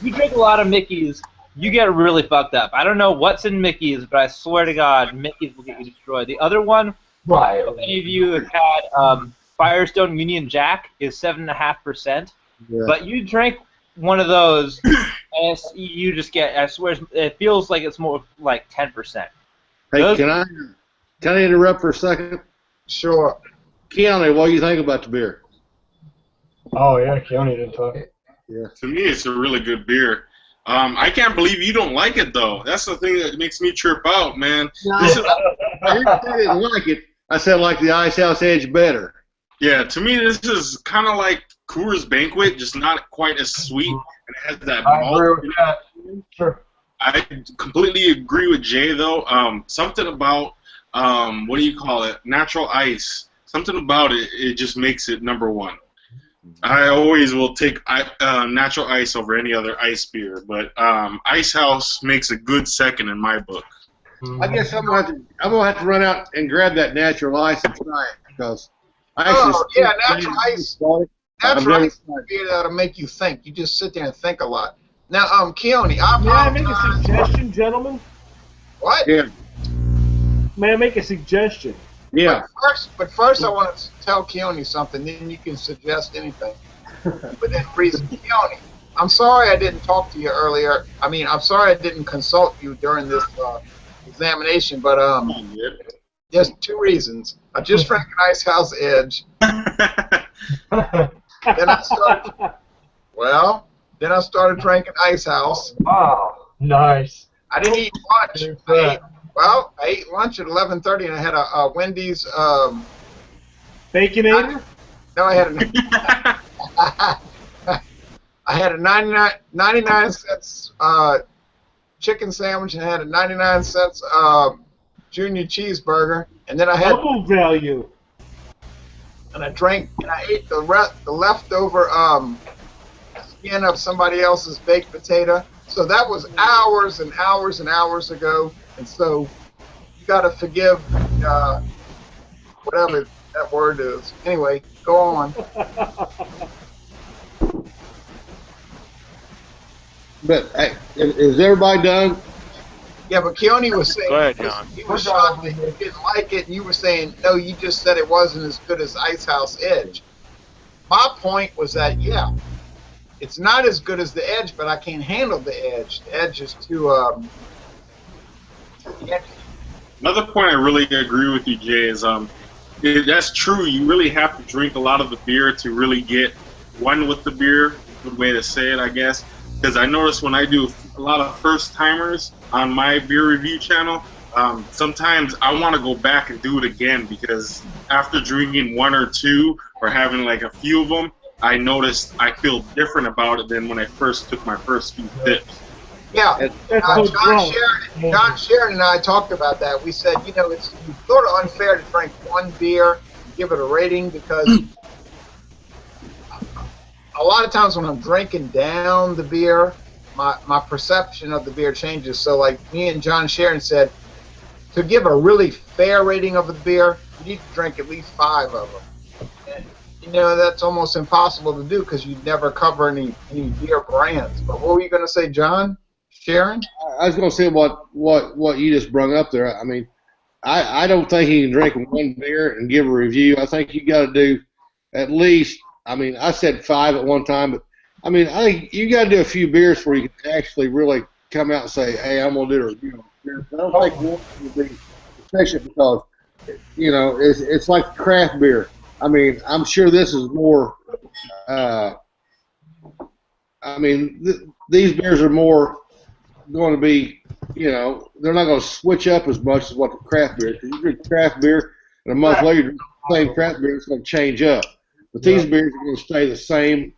You drink a lot of Mickey's, you get really fucked up. I don't know what's in Mickey's, but I swear to God, Mickey's will get you destroyed. The other one, right. if any of you have had Firestone Union Jack, is 7.5%. Yeah. But you drink one of those, and you just get, I swear, it feels like it's more like 10%. Hey, Those- can I interrupt for a second? sure. Keanu, what do you think about the beer? Oh yeah, Keone didn't talk. Yeah. To me, it's a really good beer. I can't believe you don't like it, though. That's the thing that makes me trip out, man. This is, I didn't say I didn't like it. I said I like the Icehouse Edge better. yeah, to me, this is kind of like Coors Banquet, just not quite as sweet, and it has that I malt. agree with that. Sure. I completely agree with Jay, though. Something about, what do you call it, natural ice. Something about it, it just makes it number one. I always will take natural ice over any other ice beer, but Icehouse makes a good second in my book. I guess I'm gonna have to run out and grab that natural ice and try it because natural ice. Natural ice is a beer that'll make you think. You just sit there and think a lot. Now, Keone, May I make a suggestion, gentlemen? What? Yeah. May I make a suggestion? Yeah. But first I want to tell Keone something, then you can suggest anything. But then freeze Keone. I'm sorry I didn't talk to you earlier. I mean, I'm sorry I didn't consult you during this examination, but there's two reasons. I just drank an Icehouse Edge. Then I started drinking Icehouse. Oh, nice. I didn't eat lunch. I ate lunch at 11:30, and I had a Wendy's. Baconator? No, I had a 99 cents chicken sandwich, and I had a 99 cents junior cheeseburger, and then I had double value. And I ate the leftover skin of somebody else's baked potato. So that was hours and hours and hours ago. And so you got to forgive whatever that word is. Anyway, go on. But hey, is everybody done? Yeah, but Keone was saying Go ahead, John. he was shocked that you didn't like it, and you were saying, no, you just said it wasn't as good as Icehouse Edge. My point was that, yeah, it's not as good as the Edge, but I can't handle the Edge. The Edge is too edgy. Another point I really agree with you, Jay, is that's true. You really have to drink a lot of the beer to really get one with the beer. Good way to say it, I guess. Because I notice when I do a lot of first-timers on my beer review channel, sometimes I want to go back and do it again because after drinking one or two or having like a few of them, I noticed I feel different about it than when I first took my first few sips. Yeah, John Sharon and I talked about that. We said, you know, it's sort of unfair to drink one beer and give it a rating because a lot of times when I'm drinking down the beer, my perception of the beer changes. So like me and John Sharon said, to give a really fair rating of the beer, you need to drink at least 5 of them. And, you know, that's almost impossible to do because you'd never cover any beer brands. But what were you going to say, John? Sharon? I was going to say what you just brought up there. I mean, I don't think you can drink one beer and give a review. I think you got to do at least, I mean, I said 5 at one time, but I mean, I think you got to do a few beers where you can actually really come out and say, hey, I'm going to do a review on beer. I don't think one would be sufficient because, you know, it's like craft beer. I mean, I'm sure this is more, I mean, these beers are more going to be, you know, they're not going to switch up as much as what the craft beer is. Because you drink craft beer, and a month later, you drink the same craft beer, it's going to change up. But these beers are going to stay the same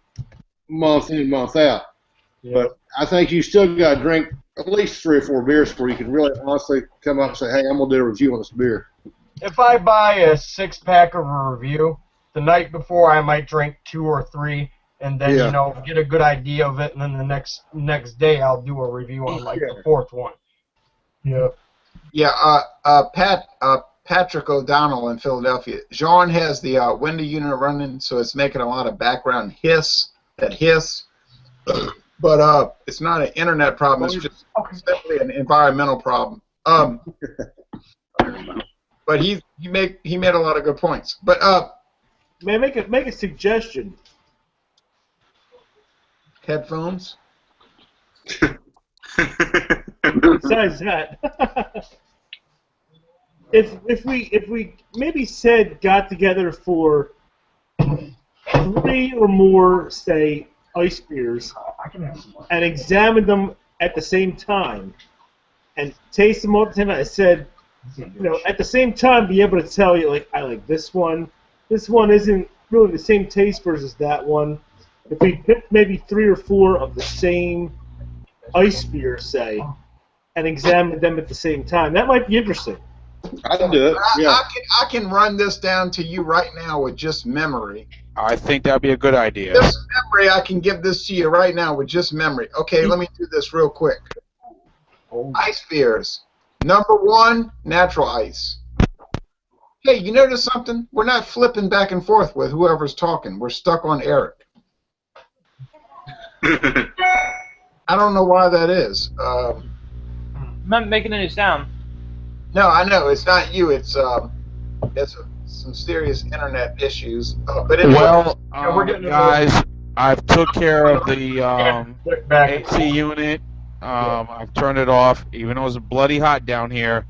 month in, month out. Yeah. But I think you still got to drink at least 3 or 4 beers before you can really honestly come up and say, hey, I'm going to do a review on this beer. If I buy a 6-pack of a review, the night before I might drink 2 or 3, and then, you know, get a good idea of it, and then the next day I'll do a review on, like, the 4th one. Yeah. Yeah, Patrick O'Donnell in Philadelphia. Jean has the window unit running, so it's making a lot of background hiss. But it's not an internet problem. It's just simply an environmental problem. But he made a lot of good points. But may I make a suggestion? Headphones. Besides that, if we maybe got together for 3 or more, say, ice beers I can have some. and examined them at the same time and taste them all at the same time. I said, at the same time, be able to tell you, like, I like this one. This one isn't really the same taste versus that one. If we picked maybe 3 or 4 of the same ice beer, say, and examined them at the same time, that might be interesting. I can do it. Yeah. I can run this down to you right now with just memory. I think that'd be a good idea. Just memory, I can give this to you right now with just memory. Okay, let me do this real quick. Ice beers. Number 1, natural ice. Hey, you notice something? We're not flipping back and forth with whoever's talking. We're stuck on Eric. I don't know why that is. I'm not making any sound. No, I know it's not you. It's some serious internet issues. But anyway, Well, we're getting guys, I've took care of the Back. AC unit. I've turned it off, even though it's bloody hot down here.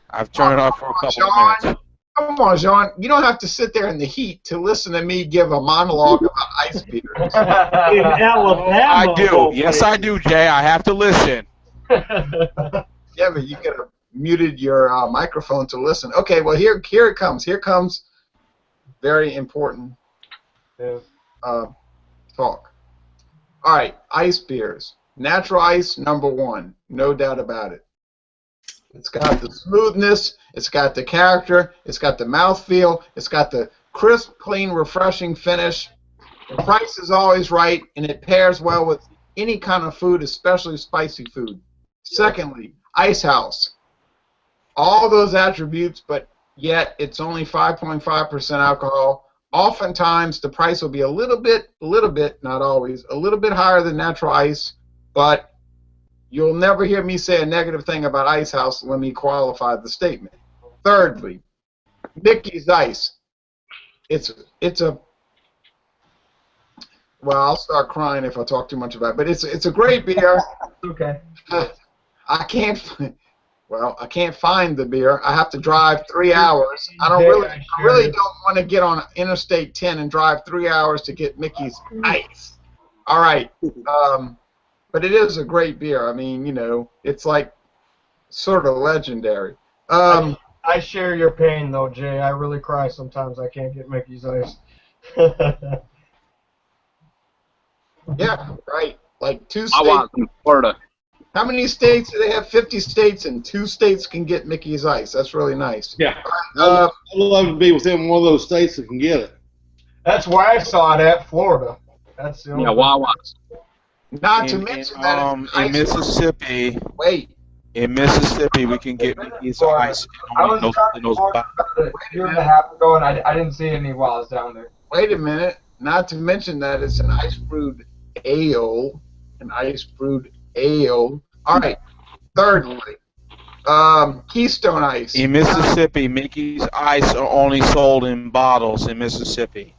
I've turned it off for a couple of minutes. Come on, John. You don't have to sit there in the heat to listen to me give a monologue about ice beers. In Alabama, I do. hopefully. Yes, I do, Jay. I have to listen. Yeah, but you could have muted your microphone to listen. Okay, well, here it comes. Here comes very important talk. All right, ice beers. Natural ice, number 1. No doubt about it. It's got the smoothness, it's got the character, it's got the mouthfeel, it's got the crisp, clean, refreshing finish. The price is always right, and it pairs well with any kind of food, especially spicy food. Secondly, Icehouse. All those attributes, but yet it's only 5.5% alcohol. Oftentimes, the price will be a little bit, not always, a little bit higher than natural ice, but you'll never hear me say a negative thing about Icehouse. Let me qualify the statement. Thirdly, Mickey's Ice. It's a well, I'll start crying if I talk too much about it, but it's a great beer. Okay. I can't find the beer. I have to drive 3 hours. I really don't want to get on Interstate 10 and drive 3 hours to get Mickey's Ice. All right. But it is a great beer. I mean, it's like sort of legendary. I share your pain, though, Jay. I really cry sometimes I can't get Mickey's Ice. Yeah, right. Like 2 states. I want in Florida. How many states do they have? 50 states, and 2 states can get Mickey's Ice. That's really nice. Yeah. I'd love to be within one of those states that can get it. That's where I saw it at, Florida. That's the only Wawa's. Not to mention that in Mississippi. Wait. In Mississippi, we can get Mickey's Ice. I was talking about it a year and a half ago, and I didn't see any while I was down there. Wait a minute. Not to mention that it's an ice brewed ale. An ice brewed ale. All right. Thirdly, Keystone Ice. In Mississippi, Mickey's Ice are only sold in bottles in Mississippi.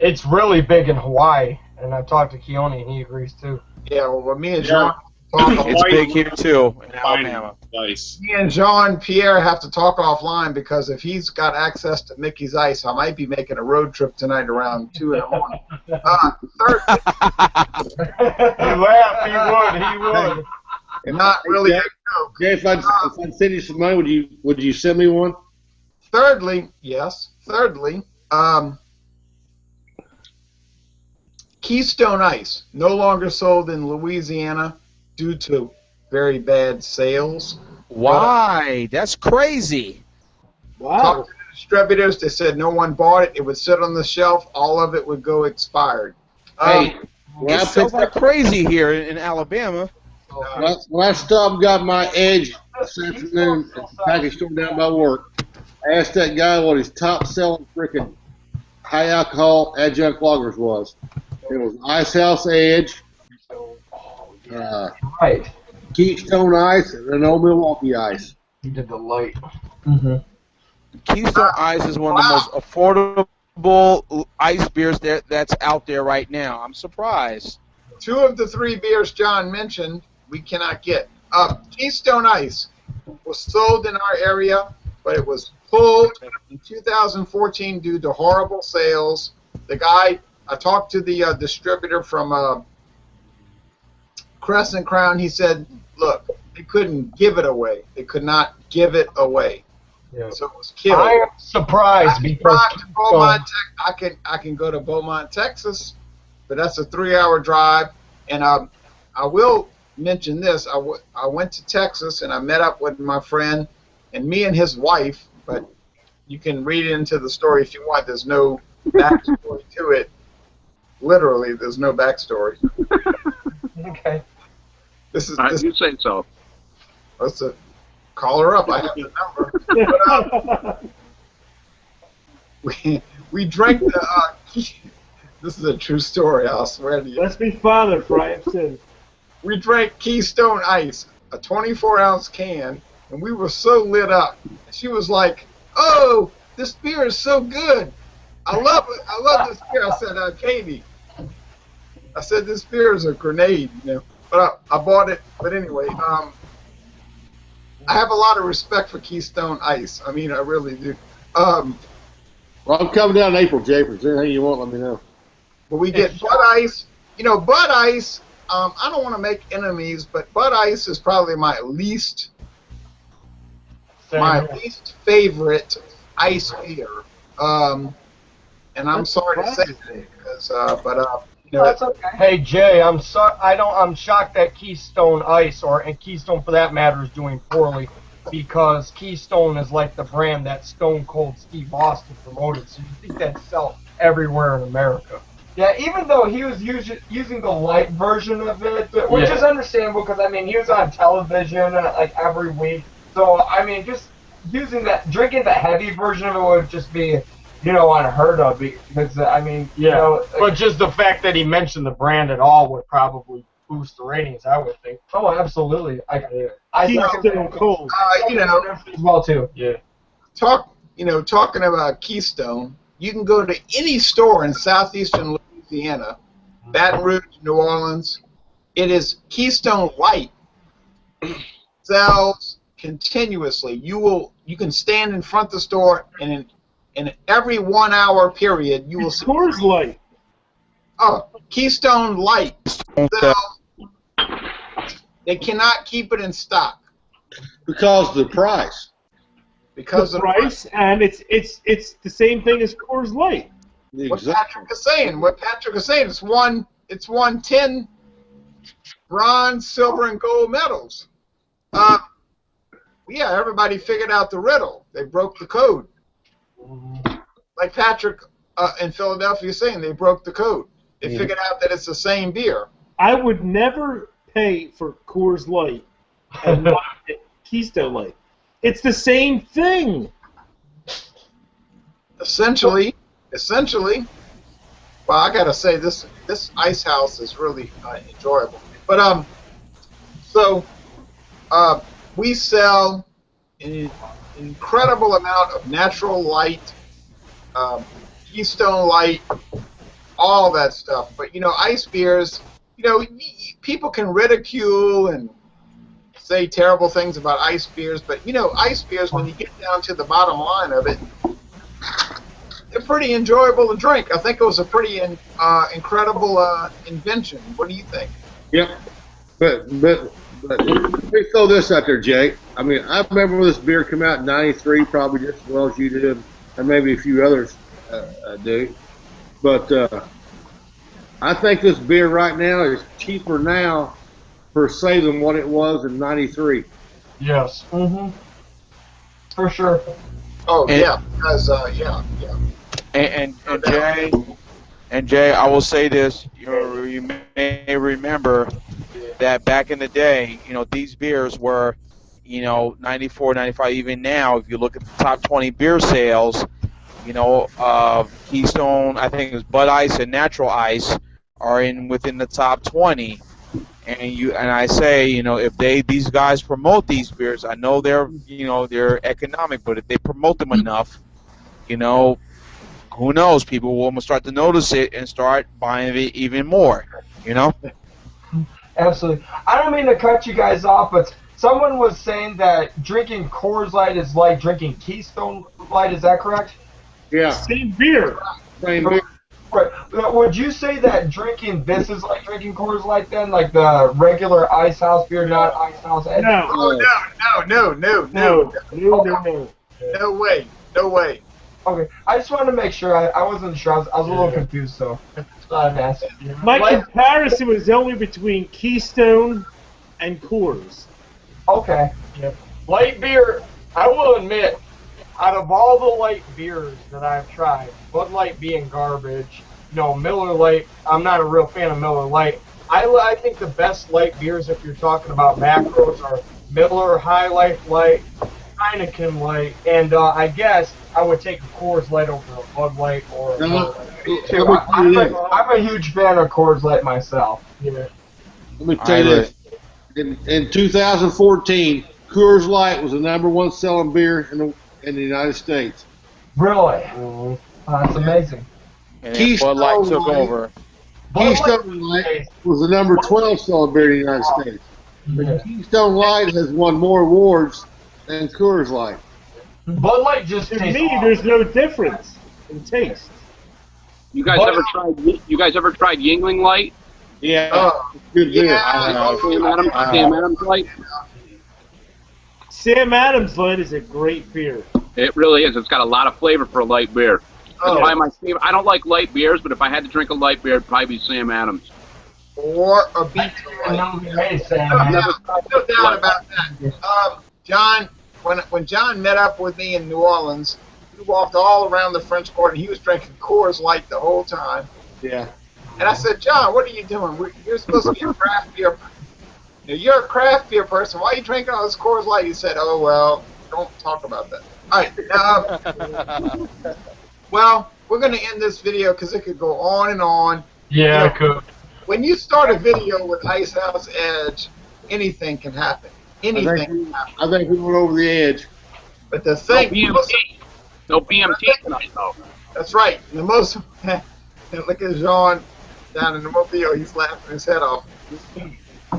It's really big in Hawaii, and I talked to Keone, and he agrees too. Yeah, well, me and John talk It's big here too in Alabama. Nice. Me and Jean-Pierre have to talk offline because if he's got access to Mickey's Ice, I might be making a road trip tonight around 2 in the morning. He laughed. He would. And not really a joke. Jay, if I'd send you some money, would you send me one? Thirdly, Keystone Ice, no longer sold in Louisiana due to very bad sales. Why? That's crazy. Talked to the distributors, they said no one bought it. It would sit on the shelf. All of it would go expired. Hey, it sells like crazy here in Alabama. When I stopped and got my Edge this afternoon at the package store down by work, I asked that guy what his top-selling freaking high-alcohol adjunct lagers was. It was Icehouse Edge, Right. Keystone Ice, and Old Milwaukee Ice. He did the light. Keystone Ice is one of the most affordable ice beers that's out there right now. I'm surprised. 2 of the 3 beers John mentioned we cannot get. Keystone Ice was sold in our area, but it was pulled in 2014 due to horrible sales. The guy, I talked to the distributor from Crescent Crown. He said, look, they couldn't give it away. They could not give it away. Yeah. So it was killed. I am surprised because to Beaumont, I can go to Beaumont, Texas, but that's a 3-hour drive. And I will mention this. I went to Texas and I met up with my friend and me and his wife, but you can read into the story if you want. There's no backstory to it. Literally, there's no backstory. Okay. You say so. Let's call her up. I have the number. But, we drank the. This is a true story. I'll swear to you. Let's be father, Brian. We drank Keystone Ice, a 24-ounce can, and we were so lit up. She was like, "Oh, this beer is so good. I love it. I love this beer." I said, "Katie," I said, "this beer is a grenade, you know." But I bought it. But anyway, I have a lot of respect for Keystone Ice. I mean, I really do. Well, I'm coming down in April, Jay. If there's anything you want, let me know. But we get Bud Ice. You know, Bud Ice. I don't want to make enemies, but Bud Ice is probably my least favorite ice beer. And I'm sorry to say that because, you know, that's okay. Hey Jay, I'm shocked that Keystone Ice and Keystone for that matter is doing poorly because Keystone is like the brand that Stone Cold Steve Austin promoted, so you think that'd sell everywhere in America. Yeah, even though he was using the light version of it, which is understandable because I mean he was on television like every week, so I mean just drinking the heavy version of it would just be, you know, unheard of because I mean, you know, but just the fact that he mentioned the brand at all would probably boost the ratings, I would think. Oh, absolutely. Keystone Cold. You know, as well too. Yeah. Talking about Keystone, you can go to any store in southeastern Louisiana, Baton Rouge, New Orleans. It is Keystone Light. Sells continuously. You can stand in front of the store and in every 1 hour period you will see Coors Light. Oh, Keystone Light. They cannot keep it in stock because of the price. Because the of price, and it's the same thing as Coors Light. What Patrick is saying. It's won 10 bronze, silver, and gold medals. Yeah, everybody figured out the riddle. They broke the code. Like Patrick in Philadelphia is saying, they broke the code. They figured out that it's the same beer. I would never pay for Coors Light and not Keystone Light. It's the same thing. Essentially. Well, I gotta say this Icehouse is really enjoyable. But we sell an incredible amount of natural light, Keystone Light, all that stuff. But you know, ice beers, you know, people can ridicule and say terrible things about ice beers, but you know, ice beers, when you get down to the bottom line of it, they're pretty enjoyable to drink. I think it was a pretty incredible invention. What do you think? Yep. But let me throw this out there, Jake. I mean, I remember when this beer came out in '93, probably just as well as you did, and maybe a few others do. But I think this beer right now is cheaper now per se than what it was in '93. Yes. For sure. Oh, yeah. Because, yeah. And Jay, I will say this: you may remember that back in the day, you know, these beers were, you know, 94, 95. Even now, if you look at the top 20 beer sales, you know, Keystone, I think it was Bud Ice and Natural Ice are within the top 20. And I say, you know, if these guys promote these beers, I know they're economic, but if they promote them enough, you know, who knows? People will start to notice it and start buying it even more. You know. Absolutely. I don't mean to cut you guys off, but someone was saying that drinking Coors Light is like drinking Keystone Light. Is that correct? Yeah. Same beer. Same beer. Right. would you say that drinking this is like drinking Coors Light then, like the regular Icehouse beer, not Icehouse Edge? No. Oh no. No way. No way. Okay, I just wanted to make sure. I wasn't sure. I was a little confused, so that's why I'm asking. My comparison was only between Keystone and Coors. Okay. Yep. Light beer, I will admit, out of all the light beers that I've tried, Bud Light being garbage, Miller Lite, I'm not a real fan of Miller Lite. I think the best light beers, if you're talking about macros, are Miller High Life Light, Heineken Light, and I guess I would take a Coors Light over a Bud Light or a Miller Lite. I'm a huge fan of Coors Light myself. Yeah. Let me tell you this. In 2014, Coors Light was the #1 selling beer in the United States. Really? That's amazing. And then Bud Light took over. Keystone Light was the #12 selling beer in the United States. But Keystone Light has won more awards than Coors Light. Bud Light just To me, there's no difference in taste. You guys ever tried Yingling Light? Yeah. Good beer. Sam Adams Light? Sam Adams Light is a great beer. It really is. It's got a lot of flavor for a light beer. Probably my favorite. I don't like light beers, but if I had to drink a light beer, it'd probably be Sam Adams. Or a beach light. No doubt about that. John, when John met up with me in New Orleans, we walked all around the French Quarter, and he was drinking Coors Light the whole time. Yeah. And I said, John, what are you doing? You're supposed to be a craft beer. You're a craft beer person. Why are you drinking all this Coors Light? He said, oh, well, don't talk about that. All right. Well, we're going to end this video because it could go on and on. Yeah, it could. When you start a video with Icehouse Edge, anything can happen. Anything can happen. I think we went over the edge. But the thing... No BMT tonight, though. That's right. The most... Look at Jean down in the mobile. He's laughing his head off.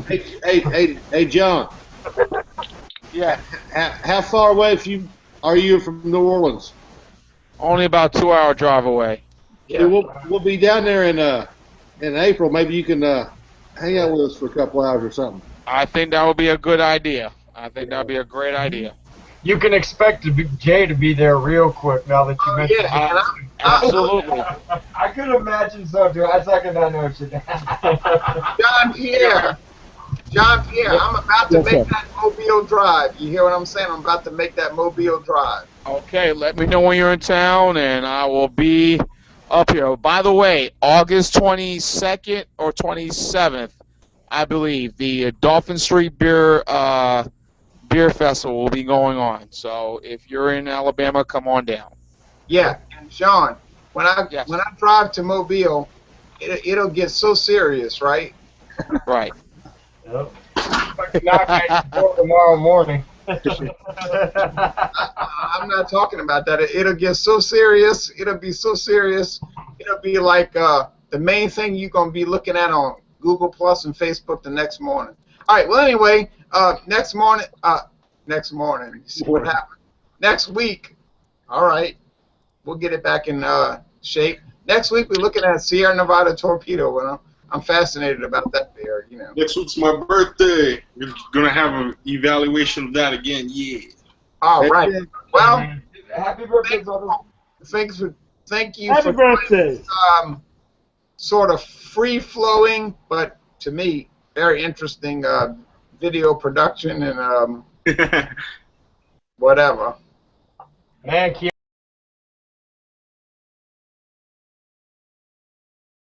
Hey, John. Yeah. How far away are you from New Orleans? Only about 2-hour drive away. Yeah. We'll be down there in April. Maybe you can hang out with us for a couple hours or something. I think that would be a good idea. I think that would be a great idea. You can expect Jay to be there real quick now that you mentioned it. Absolutely. I could imagine so, too. I second that notion. John Pierre, I'm about to make that Mobile drive. You hear what I'm saying? I'm about to make that Mobile drive. Okay, let me know when you're in town, and I will be up here. By the way, August 22nd or 27th, I believe, the Dolphin Street Beer Festival will be going on. So if you're in Alabama, come on down. Yeah, and Sean, when I drive to Mobile, it'll get so serious, right? Right. Yep. Knock at your door tomorrow morning. I'm not talking about that. It'll get so serious. It'll be so serious. It'll be like the main thing you're going to be looking at on Google Plus and Facebook the next morning. All right, well, anyway, next morning, see what happened. Next week, all right, we'll get it back in shape. Next week, we're looking at Sierra Nevada Torpedo. And I'm fascinated about that beer, you know. Next week's my birthday. We're going to have an evaluation of that again, yeah. All right. Well, happy birthday, brother. Thank you Happy for birthday. This, sort of free-flowing, but to me, very interesting video production and whatever. Man,